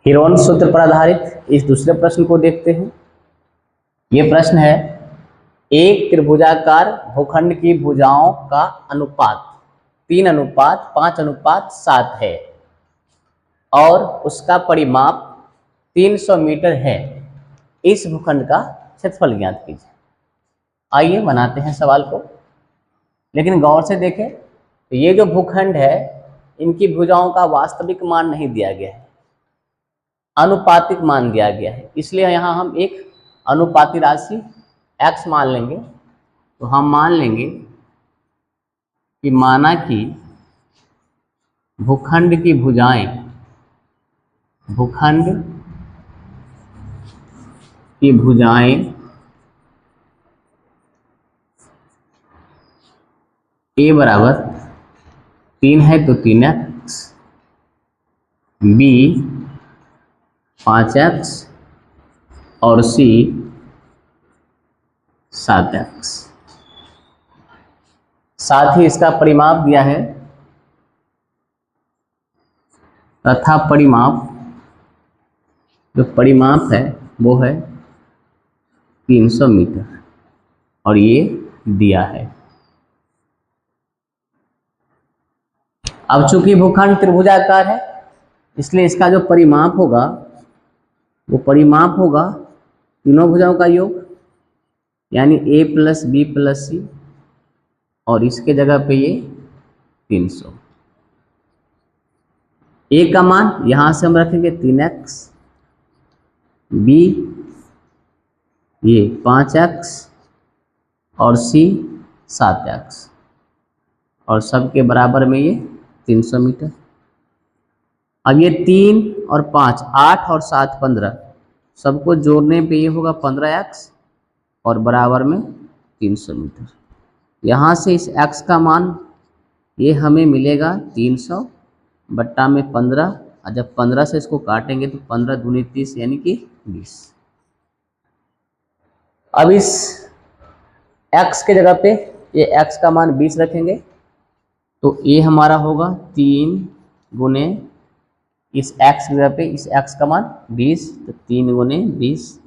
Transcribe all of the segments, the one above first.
Heron सूत्र पर आधारित इस दूसरे प्रश्न को देखते हैं। ये प्रश्न है, एक त्रिभुजाकार भूखंड की भुजाओं का अनुपात 3:5:7 है और उसका परिमाप 300 मीटर है। इस भूखंड का क्षेत्रफल ज्ञात कीजिए। आइए बनाते हैं सवाल को, लेकिन गौर से देखें तो ये जो भूखंड है इनकी भुजाओं का वास्तविक मान नहीं दिया गया है, अनुपातिक मान दिया गया है। इसलिए यहाँ हम एक अनुपाती राशि x मान लेंगे। तो हम मान लेंगे कि माना कि भूखंड की भुजाएं a बराबर 3 है तो 3x, b 5x और c 7x। साथ ही इसका परिमाप दिया है तथा जो परिमाप है वो है 300 मीटर और ये दिया है। अब चूंकि भूखंड त्रिभुजाकार है इसलिए इसका जो परिमाप होगा वो परिमाप होगा तीनों भुजाओं का योग, यानी a + b + c, और इसके जगह पे ये 300। a का मान यहां से हम रखेंगे 3x, b ये 5x और c 7x, और सबके बराबर में ये 300 मीटर। अब ये 3 और 5 8 और 7 15, सबको जोड़ने पे ये होगा 15x और बराबर में 300 मीटर। यहाँ से इस x का मान ये हमें मिलेगा 300 बट्टा में 15, और जब 15 से इसको काटेंगे तो 15 दूनी 30 यानी कि 20। अब इस x के जगह पे ये x का मान 20 रखेंगे तो ये हमारा होगा 3 गुने इस x की जगह पे इस x का मान 20, तो 3 गुने 20,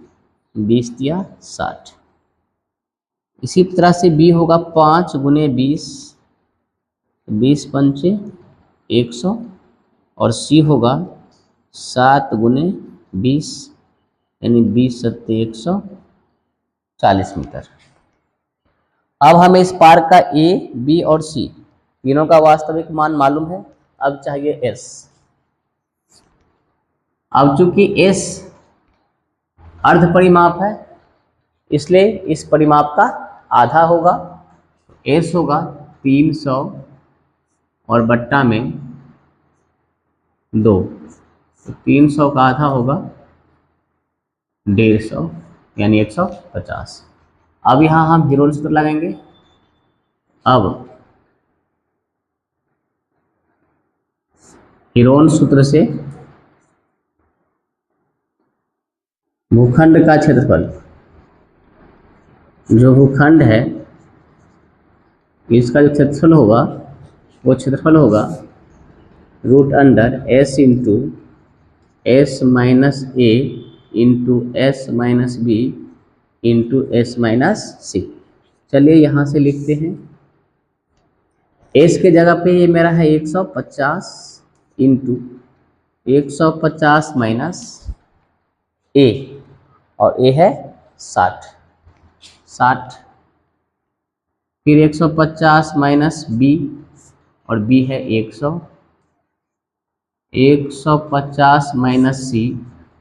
20 दिया 60। इसी तरह से b होगा 5 गुने 20, 20 पंचे 100, और c होगा 7 गुने 20 यानी 20 सत्ते 140 मीटर। अब हमें इस पार्क का a, b और c तीनों का वास्तविक मान मालूम है। अब चाहिए s। अब चूंकि s अर्ध परिमाप है इसलिए इस परिमाप का आधा होगा, s होगा 300 और बट्टा में 2, तो 300 का आधा होगा 150 यानी 150। अब यहाँ हम हीरोन सूत्र लगाएंगे। अब हीरोन सूत्र से भूखंड का क्षेत्रफल, जो भूखंड है इसका जो क्षेत्रफल होगा वो क्षेत्रफल होगा √s into s minus a into s minus b into s minus c। चलिए यहाँ से लिखते हैं, s के जगह पे ये मेरा है 150 इंटू 150 माइनस a, और a है 60, फिर 150 माइनस b, और b है 100, 150 माइनस c,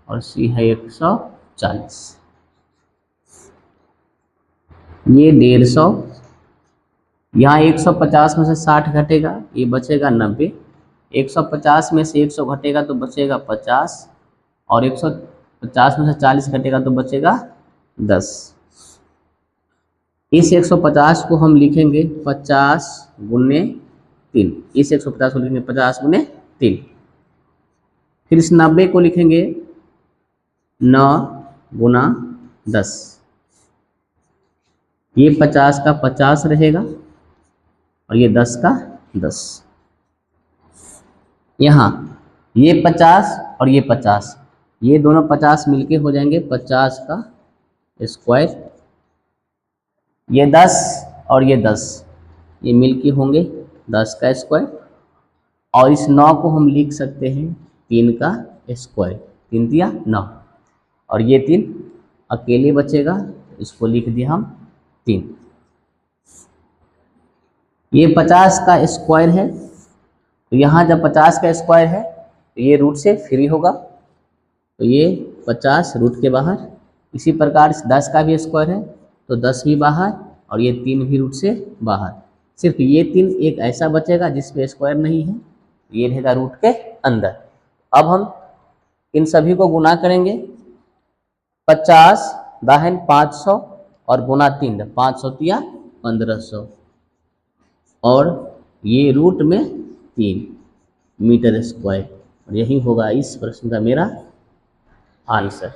और c है 140, ये 150। यहाँ 150 में से 60 घटेगा, ये बचेगा 90, 150 में से 100 घटेगा तो बचेगा 50, और 150 में से 40 घटेगा तो बचेगा 10। इस 150 को हम लिखेंगे 50 गुने 3, इस 150 को लिखेंगे 50 गुने 3। फिर इस 90 को लिखेंगे 9 गुना 10, ये 50 का 50 रहेगा और ये 10 का 10। यहाँ ये 50 और ये 50, ये दोनों 50 मिलके हो जाएंगे 50 का स्क्वायर, ये 10 और ये 10 ये मिलके होंगे 10 का स्क्वायर, और इस 9 को हम लिख सकते हैं 3 का स्क्वायर, 3 दिया 9, और ये 3 अकेले बचेगा, इसको लिख दिया हम 3। ये 50 का स्क्वायर है, तो यहाँ जब 50 का स्क्वायर है तो ये रूट से फ्री होगा, तो ये 50 रूट के बाहर। इसी प्रकार 10 का भी स्क्वायर है तो 10 भी बाहर, और ये 3 भी रूट से बाहर। सिर्फ ये 3 एक ऐसा बचेगा जिस पे स्क्वायर नहीं है, ये रहेगा रूट के अंदर। अब हम इन सभी को गुना करेंगे, 50 दाहिन 500 और गुना 3 500 तिया 1500, और ये रूट में 3 मीटर स्क्वायर, और यही होगा इस प्रश्न का मेरा आंसर।